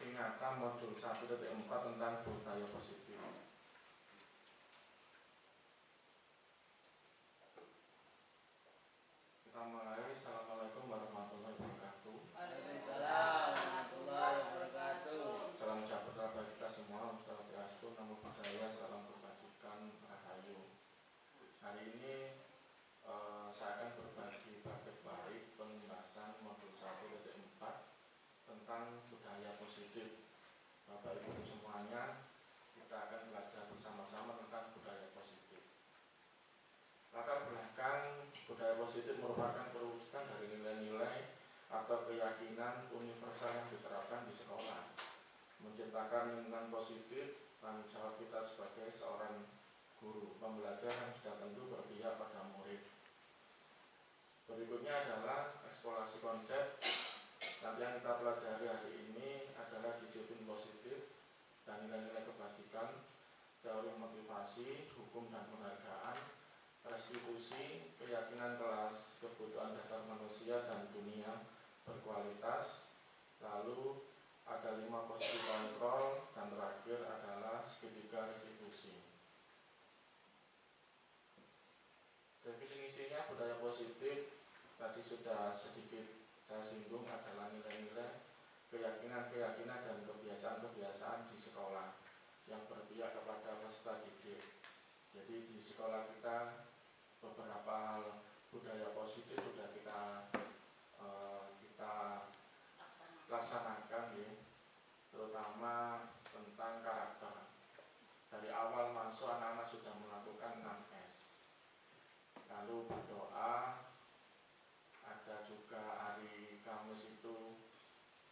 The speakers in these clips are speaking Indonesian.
aksi nyata modul 1.4 tentang budaya positif. Kita mulai. Assalamualaikum warahmatullahi wabarakatuh. Waalaikumsalam warahmatullahi wabarakatuh. Salam sejahtera bagi kita semua. Om Swastiastu, Namo Buddhaya, salam kebajikan, rahayu. Hari ini saya akan berbagi praktek baik pembahasan modul 1.4 tentang budaya positif. Bapak Ibu semuanya, kita akan belajar bersama-sama tentang budaya positif. Latar belakang budaya positif merupakan perwujudan dari nilai-nilai atau keyakinan universal yang diterapkan di sekolah. Menciptakan lingkungan positif, tanggung jawab kita sebagai seorang guru pembelajar yang sudah tentu berpihak pada murid. Berikutnya adalah eksplorasi konsep. Nanti yang kita pelajari hari ini adalah disiplin positif dan nilai-nilai kebajikan, teori motivasi, hukum dan penghargaan, restitusi, keyakinan kelas, kebutuhan dasar manusia dan dunia berkualitas. Lalu ada 5 posisi kontrol, dan terakhir adalah segitiga restitusi. Definisinya budaya positif tadi sudah sedikit saya singgung, adalah nilai-nilai, keyakinan-keyakinan dan kebiasaan-kebiasaan di sekolah yang berpihak kepada peserta didik. Jadi di sekolah kita beberapa hal budaya positif sudah kita laksanakan, ya, terutama tentang karakter. Dari awal masuk anak-anak sudah melakukan 6S. Lalu berdoa, ada juga hari Kamis itu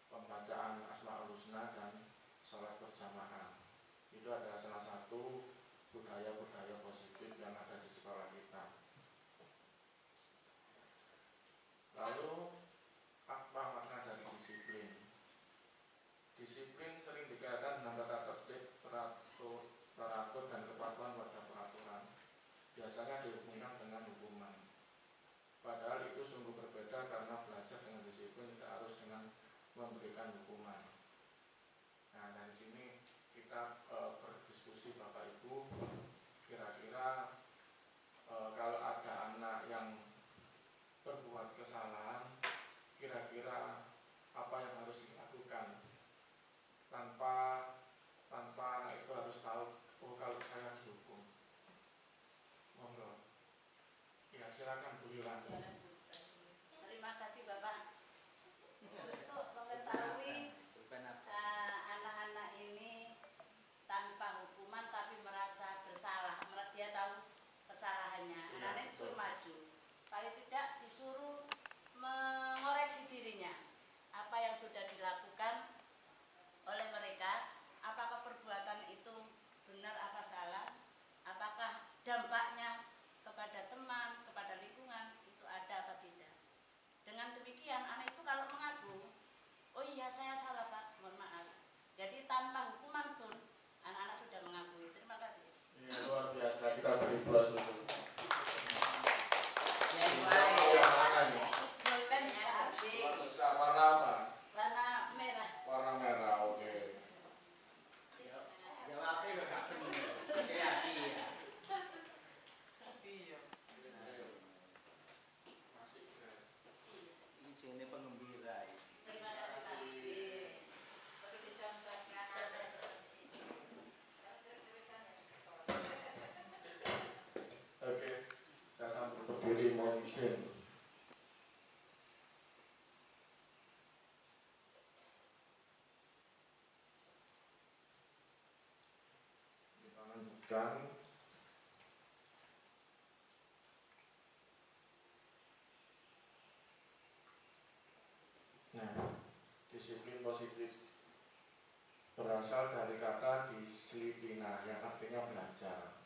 pembacaan Asmaul Husna dan sholat berjamaah. Itu adalah salah satu budaya-budaya positif yang ada di sekolah kita. Lalu apa makna dari disiplin? Disiplin sering dikaitkan dengan tata tertib, teratur dan kepatuhan pada peraturan. Biasanya dihubungkan dengan hukuman. Padahal itu sungguh berbeda, karena belajar dengan disiplin tidak harus dengan memberikan hukuman. Nah, dari sini kita berdiskusi Bapak Ibu, kira-kira kalau ada anak yang berbuat kesalahan, kira-kira apa yang harus dilakukan tanpa anak itu harus tahu, oh kalau saya dihukum. Monggo. Ya, silakan Bu Yolanda. Terima kasih Bapak untuk mengetahui anak-anak ini tanpa hukuman tapi merasa bersalah. Dia tahu kesalahannya. Anak-anak disuruh maju. Paling tidak disuruh mengoreksi dirinya. Apa yang sudah dilakukan oleh mereka, apakah perbuatan itu benar apa salah, apakah dampaknya kepada teman, kepada lingkungan itu ada apa tidak. Dengan demikian anak itu kalau mengaku, oh iya saya salah Pak, mohon maaf. Jadi tanpa hukuman pun anak-anak sudah mengakui. Terima kasih. Ya, luar biasa, kita beri plus dulu. Yang mana nih? Bolpen sapi. Warna apa? Warna merah. Warna merah, oke. Jawabnya gak bener. Iya. Masih fresh. Ini jenis penggembira. Terima kasih Pak. Perlu dicontohkan ada seperti ini. Terus-terusan. Oke, saya sambut berdiri, mohon izin. Kita lanjutkan. Nah, disiplin positif berasal dari kata disiplina yang artinya belajar.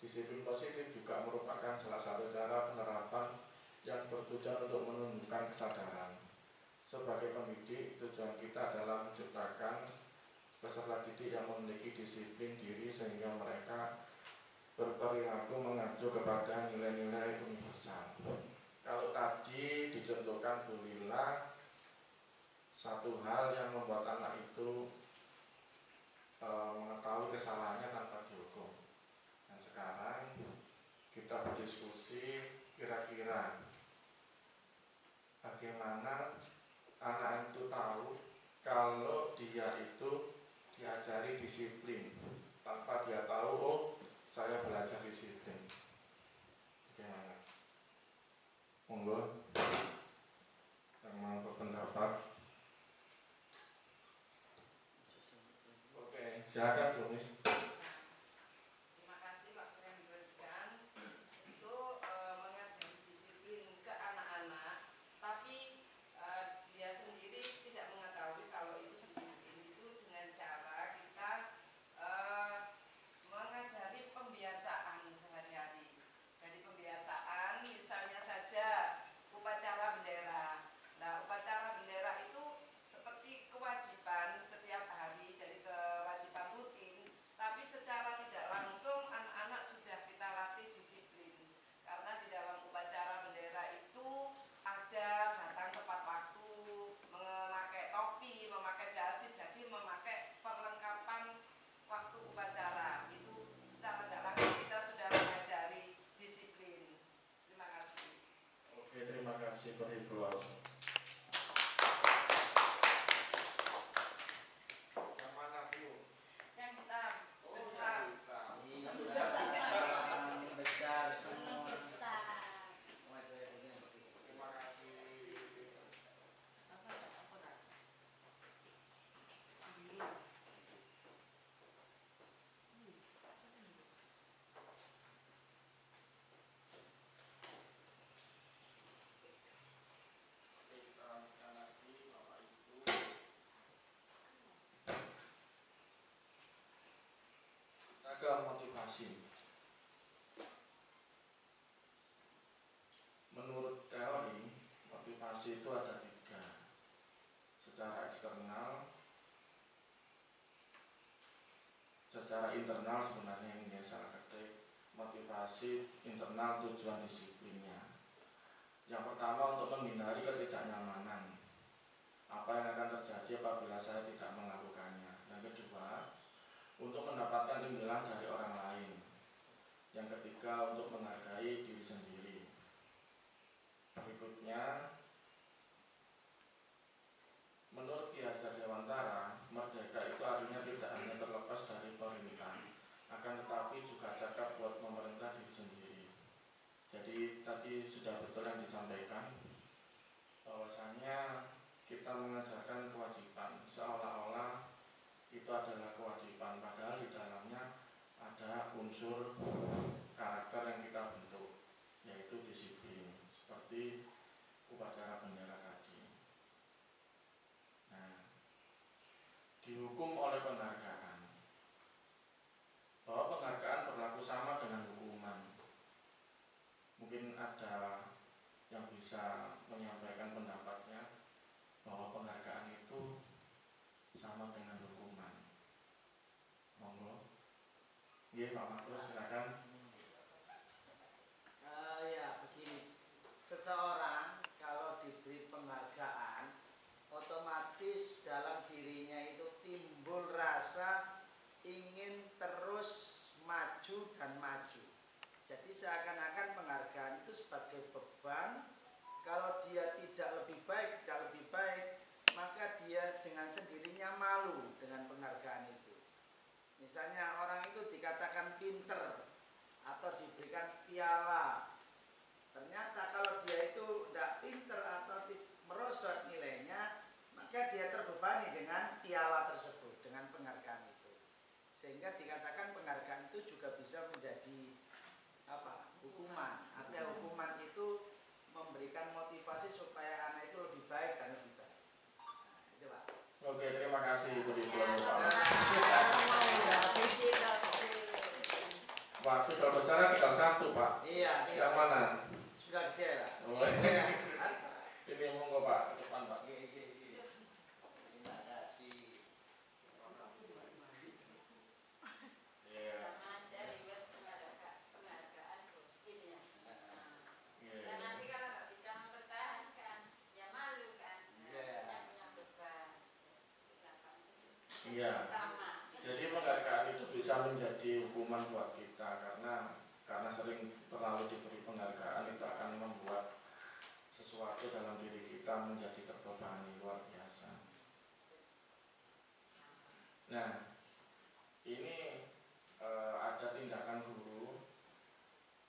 Disiplin positif juga merupakan salah satu cara penerapan yang bertujuan untuk menumbuhkan kesadaran. Sebagai pendidik, tujuan kita adalah menciptakan peserta didik yang memiliki disiplin diri sehingga mereka berperilaku mengacu kepada nilai-nilai universal. Kalau tadi dicontohkan Bu Lila, satu hal yang membuat anak itu mengetahui kesalahannya tanpa dihukum. Nah sekarang kita berdiskusi kira-kira bagaimana anak itu tahu kalau dia itu diajari disiplin tanpa dia tahu, oh saya belajar disiplin. Bagaimana? Monggo yang mau berpendapat. Oke, silakan Bu Miss. Terima kasih waktu yang diberikan untuk mengajari disiplin ke anak-anak, tapi dia sendiri tidak mengetahui kalau itu disiplin itu dengan cara kita mengajari pembiasaan sehari-hari. Jadi pembiasaan misalnya saja upacara bendera. Nah, upacara bendera itu seperti kewajiban setiap hari, jadi kewajiban rutin, tapi secara tidak langsung anak-anak sudah kita latih disiplin. Karena di dalam upacara bendera itu ada datang tepat waktu, memakai topi, memakai dasi, jadi memakai perlengkapan waktu upacara. Itu secara tidak langsung kita sudah mengajari disiplin. Terima kasih. Oke, terima kasih Pak Ibu. Yang mana Bu? Yang hitam, besar. Besar Penuh semua. besar. Terima kasih. Kita lanjutkan lagi Bapak Ibu. Kita ke motivasi. Menurut teori, motivasi itu ada 3. Secara eksternal, secara internal sebenarnya ini dia salah ketik. Motivasi internal tujuan disiplinnya. Yang pertama untuk menghindari ketidaknyamanan. Apa yang akan terjadi apabila saya tidak melakukannya. Yang kedua, untuk mendapatkan imbalan dari orang lain. Yang ketiga, untuk menghargai diri sendiri. Berikutnya, menurut Ki Hajar Dewantara, merdeka itu artinya tidak hanya terlepas dari perintah, akan tetapi juga cakap buat memerintah diri sendiri. Jadi tadi sudah betul yang disampaikan, bahwasanya kita mengajarkan kewajiban seolah-olah itu adalah kewajiban, padahal di dalamnya ada unsur karakter yang kita bentuk, yaitu disiplin, seperti upacara bendera tadi. Nah, dihukum oleh penghargaan, bahwa penghargaan berlaku sama dengan hukuman. Mungkin ada yang bisa menyampaikan pendapatnya bahwa penghargaan itu sama dengan hukuman. Monggo. Nggih, Pak Makrus, silakan. Ya begini, seseorang kalau diberi penghargaan, otomatis dalam dirinya itu timbul rasa ingin terus maju dan maju. Jadi seakan-akan penghargaan itu sebagai beban. Kalau dia tidak lebih baik, maka dia dengan sendirinya malu dengan penghargaan itu. Misalnya orang itu dikatakan pinter atau diberikan piala, ternyata kalau dia itu tidak pinter atau merosot nilainya, maka dia terbebani dengan piala tersebut, dengan penghargaan itu. Sehingga dikatakan penghargaan itu juga bisa menjadi hukuman. Artinya hukuman itu memberikan motivasi supaya anak itu lebih baik dan lebih baik. Nah, itu Pak. Oke, terima kasih Ibu Ridwan. Pak, sudah besar tinggal 1 Pak. Iya, Yang mana? Sudah gede Pak. Oh, ini monggo Pak, ke depan Pak. Terima kasih. Iya. Sama aja ribet penghargaan boskin ya. Iya. Dan nanti kalau nggak bisa mempertahankan, ya malu kan. Iya. Punya beban. Ya, seperti apa sih? Iya, bisa menjadi hukuman buat kita, karena sering terlalu diberi penghargaan itu akan membuat sesuatu dalam diri kita menjadi terbebani luar biasa. Nah, ini ada tindakan guru,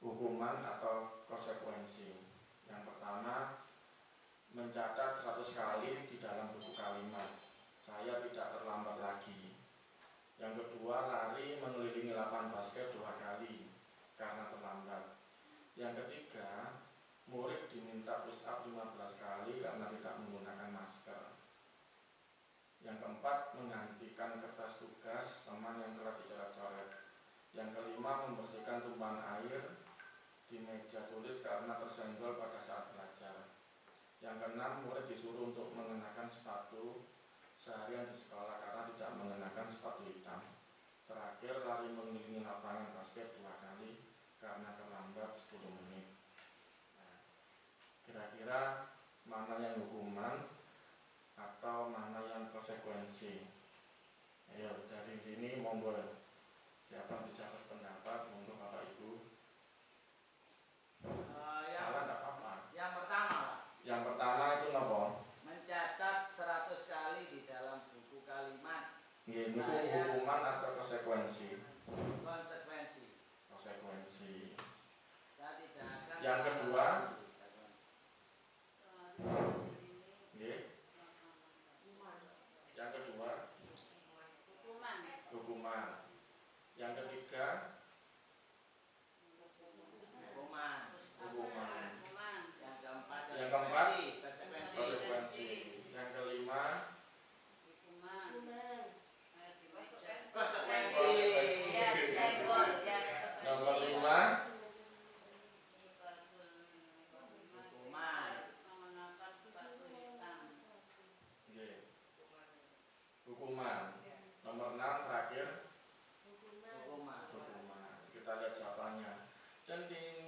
hukuman atau konsekuensi. Yang pertama, mencatat 100 kali di dalam buku kalimat, saya tidak terlambat lagi. Yang kedua, lari mengelilingi lapangan basket 2 kali karena terlambat. Yang ketiga, murid diminta push up 15 kali karena tidak menggunakan masker. Yang keempat, menggantikan kertas tugas teman yang telah dicoret-coret. Yang kelima, membersihkan tumpahan air di meja tulis karena tersenggol pada saat belajar. Yang keenam, murid disuruh untuk mengenakan sepatu seharian di sekolah karena tidak mengenakan sepatu hitam. Terakhir, lari mengelilingi lapangan basket 2 kali karena terlambat 10 menit. Nah, kira-kira mana yang hukuman atau mana yang konsekuensi? Ayo, dari sini monggo, siapa bisa berpendapat? Monggo Bapak Ibu. Salah tidak apa-apa. Yang pertama itu apa? Mencatat 100 kali di dalam buku kalimat. Ini hukuman atau konsekuensi? Konsekuensi. Saya tidak akan. Yang kedua, yang kedua, hukuman. Yang ketiga, hukuman. Yang keempat, konsekuensi. Yang kelima, nomor 5, hukuman. Nomor 6 terakhir, hukuman. Kita lihat jawabannya. Cending.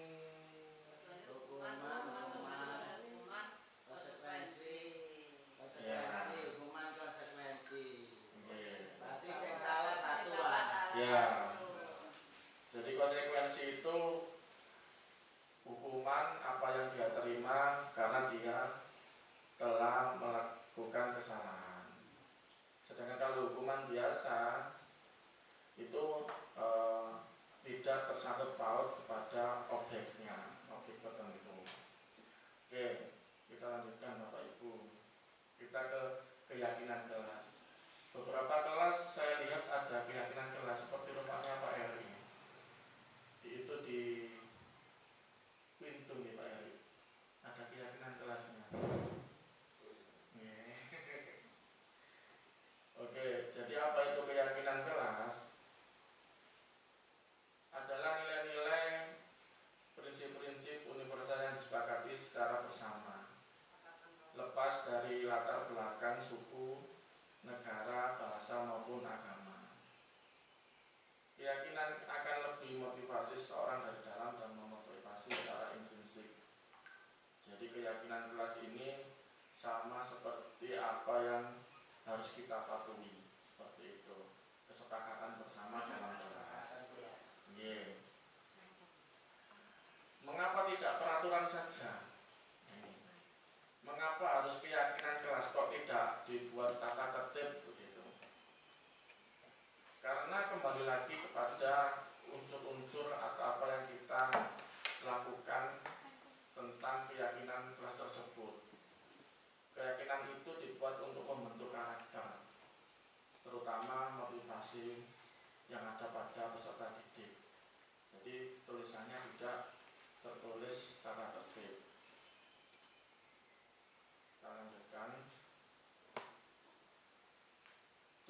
Ya, jadi konsekuensi itu hukuman apa yang dia terima karena dia telah melakukan kesalahan. Sedangkan kalau hukuman biasa itu tidak tersangkut paut kepada objeknya, objek tertentu. Oke, kita lanjutkan Bapak Ibu. Kita ke keyakinan kelas. Beberapa kelas saya lihat ada keyakinan kelas seperti rumahnya Pak Eri. Itu di Pintu nih Pak Eri. Ada keyakinan kelasnya. Oke, jadi apa itu keyakinan kelas? Adalah nilai-nilai prinsip-prinsip universal yang disepakati secara bersama, lepas dari latar belakang suku, negara, bahasa maupun agama. Keyakinan akan lebih motivasi seseorang dari dalam dan memotivasi secara intrinsik. Jadi keyakinan kelas ini sama seperti apa yang harus kita patuhi, seperti itu. Kesepakatan bersama dalam kelas. Mengapa tidak peraturan saja? Mengapa harus keyakinan kelas, kok tidak dibuat tata tertib begitu? Karena kembali lagi kepada unsur-unsur atau apa yang kita lakukan tentang keyakinan kelas tersebut. Keyakinan itu dibuat untuk membentuk karakter, terutama motivasi yang ada pada peserta didik. Jadi tulisannya tidak tertulis tata tertib. Kita lanjutkan.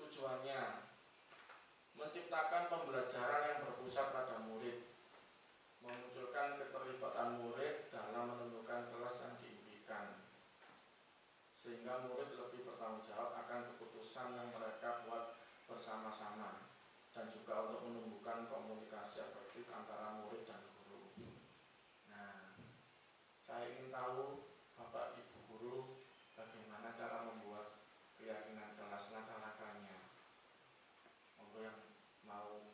Tujuannya menciptakan pembelajaran yang berpusat pada murid, memunculkan keterlibatan murid dalam menentukan kelas yang diimpikan, sehingga murid lebih bertanggung jawab akan keputusan yang mereka buat bersama-sama, dan juga untuk menumbuhkan komunikasi efektif antara murid dan guru. Nah, saya ingin tahu Bapak Ibu guru bagaimana cara membuat keyakinan kelas, langkah-langkahnya. Monggo yang mau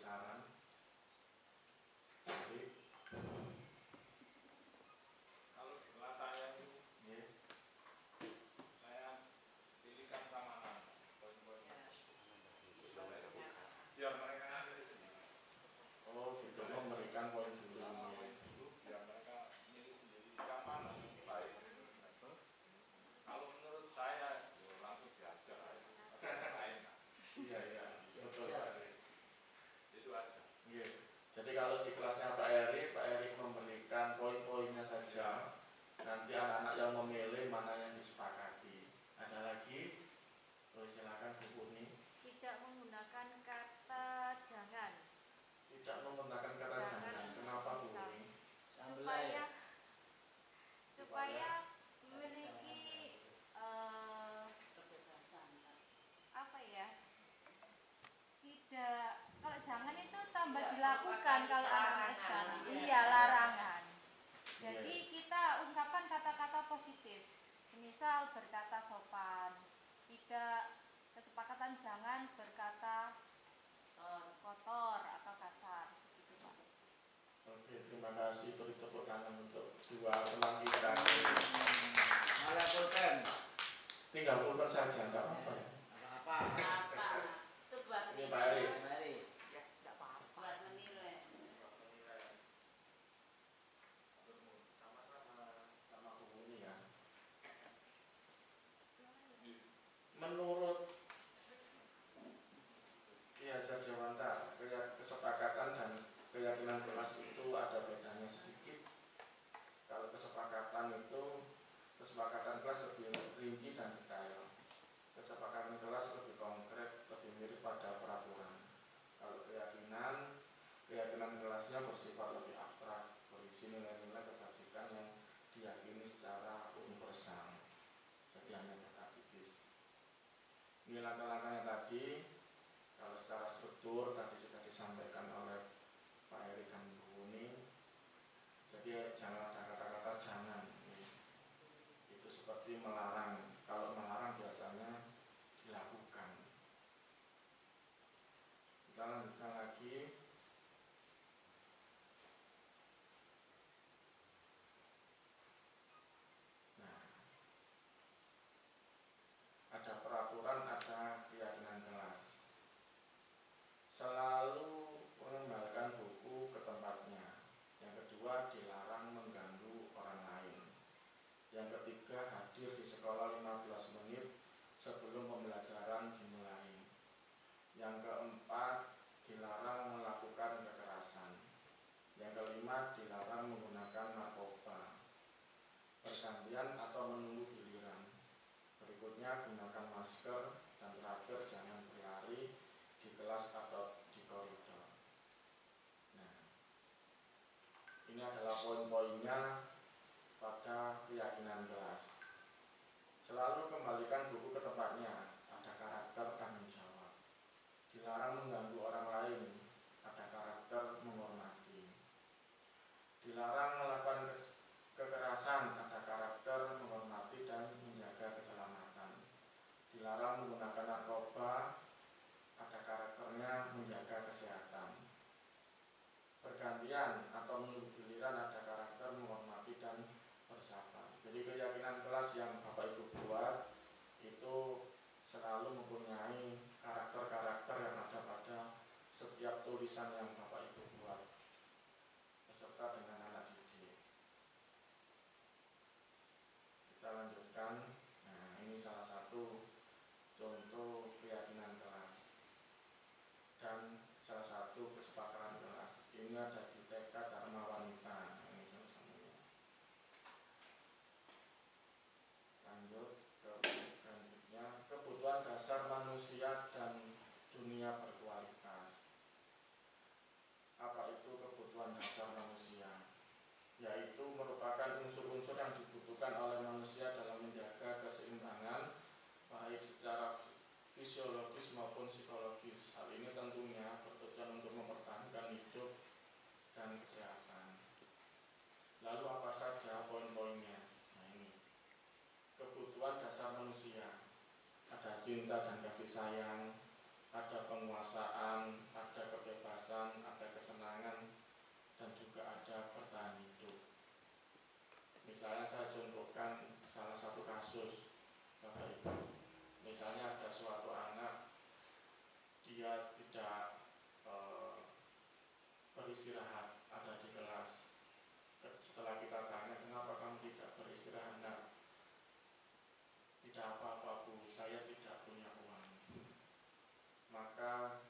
saran. Jadi Kalau di kelas saya itu nggih. saya pilihkan sama anak poin-poinnya biar mereka ngambil sendiri. Oh, gitu memberikan poin dulu. Sama poin dulu biar mereka milih sendiri yang mana yang baik. Kalau menurut saya langsung diajar aja. Ada lain. Iya, iya, betul Pak Eri. Itu aja. Nggih. Jadi kalau di kelasnya Pak Eri memberikan poin-poinnya saja. Nanti anak-anak yang memilih mana yang disepakati. Ada lagi? Oh, silakan Bu Uni. Tidak menggunakan kata jangan. Tidak menggunakan kata jangan. Kenapa Bu Uni? Supaya memiliki kebebasan. apa ya? Tidak, kalau jangan itu tambah dilakukan kalau anak-anak sekarang. Iya, larangan. Jadi kita ungkapkan kata-kata positif. Misal berkata sopan. Tidak, kesepakatan jangan berkata kotor atau kasar. Begitu, Pak. Oke, terima kasih. Beri tepuk tangan untuk dua teman kita. Malah pulpen. Tinggal pulpen saja, enggak apa-apa ya. Apa? Apa? Itu buat Ini Pak Eri. Mari. buat menilai. Sama Bu Uni ya. Menurut Ki Hajar Dewanta, kesepakatan dan keyakinan kelas itu ada bedanya sedikit. Kalau kesepakatan itu, kesepakatan kelas lebih rinci dan detail. Kesepakatan kelas lebih konkret, lebih mirip pada peraturan. Kalau keyakinan kelasnya bersifat lebih abstrak, berisi nilai-nilai kebajikan yang diyakini secara universal. Jadi hanya data tipis. Ini langkah-langkahnya tadi. Kalau secara struktur tadi sudah disampaikan oleh Pak Eri dan Bu Uni. Jadi jangan ada kata-kata jangan. Itu seperti melarang. Kalau melarang biasanya dilakukan. Kita lanjutkan lagi. Nah, ada peraturan, ada keyakinan kelas. Selalu mengembalikan buku ke tempatnya. Yang kedua, dilarang mengganggu orang lain. Yang ketiga, hadir di sekolah 15 menit sebelum pembelajaran dimulai. Yang keempat, dilarang melakukan kekerasan. Yang kelima, dilarang menggunakan narkoba. Pergantian atau menunggu giliran. Berikutnya, gunakan masker. Dan terakhir, jangan berlari di kelas atau di koridor. Nah, ini adalah poin-poinnya pada keyakinan kelas. Selalu kembalikan buku ke tempatnya, ada karakter tanggung jawab. Dilarang mengganggu orang lain, ada karakter menghormati. Dilarang melakukan kekerasan, ada karakter menghormati dan menjaga keselamatan. Dilarang menggunakan narkoba, ada karakternya menjaga kesehatan. Pergantian atau menunggu giliran ada karakter menghormati dan bersabar. Jadi keyakinan kelas yang Bapak Ibu buat itu selalu mempunyai karakter-karakter yang ada pada setiap tulisan yang Bapak Ibu buat beserta dengan anak didik. Kita lanjutkan. Nah, ini salah satu contoh keyakinan kelas dan salah satu kesepakatan kelas. Ini ada di TK Dharma Wanita. Ini contohnya. Lanjut ke selanjutnya, kebutuhan dasar manusia dan dunia berkualitas. Apa itu kebutuhan dasar manusia? Yaitu merupakan unsur-unsur yang dibutuhkan oleh manusia dalam menjaga keseimbangan baik secara fisiologis maupun psikologis. Hal ini tentunya bertujuan untuk mempertahankan hidup dan kesehatan. Lalu apa saja poin-poinnya? Nah, ini kebutuhan dasar manusia. Ada cinta dan kasih sayang, ada penguasaan, ada kebebasan, ada kesenangan, dan juga ada bertahan hidup. Misalnya saya contohkan salah satu kasus, Bapak Ibu. Misalnya ada suatu anak, dia tidak beristirahat, ada di kelas. Setelah kita tanya, kenapa kamu tidak beristirahat? Nah, tidak apa-apa Bu, saya tidak punya uang. Maka